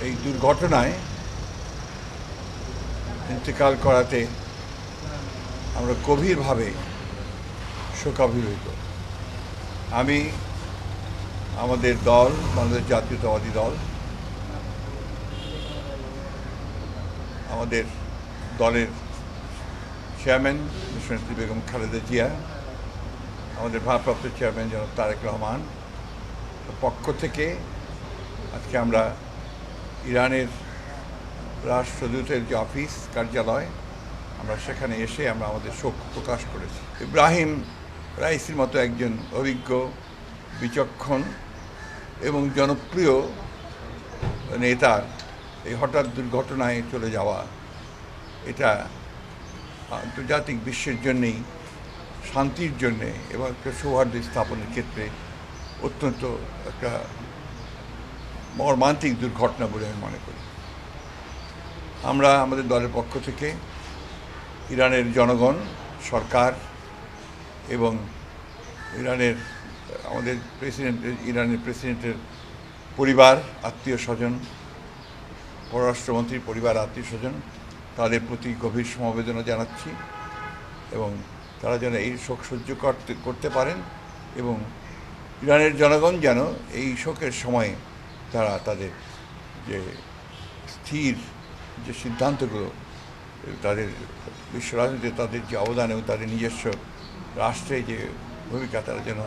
এই দুর্ঘটনায় ইন্তেকাল করাতে আমরা গভীরভাবে শোকাভিভূত। আমি আমাদের দল, বাংলাদেশ জাতীয়তাবাদী দল, আমাদের দলের চেয়ারম্যান দেশনেত্রী বেগম খালেদা জিয়া, আমাদের ভারপ্রাপ্ত চেয়ারম্যান জনাব তারেক রহমান পক্ষ থেকে আজকে আমরা ইরানের রাষ্ট্রদূতের যে অফিস কার্যালয়, আমরা সেখানে এসে আমরা আমাদের শোক প্রকাশ করেছি। ইব্রাহিম রাইসির মতো একজন অভিজ্ঞ, বিচক্ষণ এবং জনপ্রিয় নেতার এই হঠাৎ দুর্ঘটনায় চলে যাওয়া, এটা আন্তর্জাতিক বিশ্বের জন্যেই, শান্তির জন্যে এবং একটা সৌহার্দ্য স্থাপনের ক্ষেত্রে অত্যন্ত একটা মর্মান্তিক দুর্ঘটনা বলে আমি মনে করি। আমরা আমাদের দলের পক্ষ থেকে ইরানের জনগণ, সরকার এবং ইরানের প্রেসিডেন্টের পরিবার, আত্মীয় স্বজন, পররাষ্ট্রমন্ত্রীর পরিবার, আত্মীয় স্বজন, তাদের প্রতি গভীর সমবেদনা জানাচ্ছি এবং তারা যেন এই শোক সহ্য করতে পারেন এবং ইরানের জনগণ যেন এই শোকের সময়ে তারা তাদের যে স্থির যে সিদ্ধান্তগুলো, তাদের বিশ্ব রাজনীতিতে তাদের যে অবদান এবং তাদের নিজস্ব রাষ্ট্রে যে ভূমিকা, তারা যেন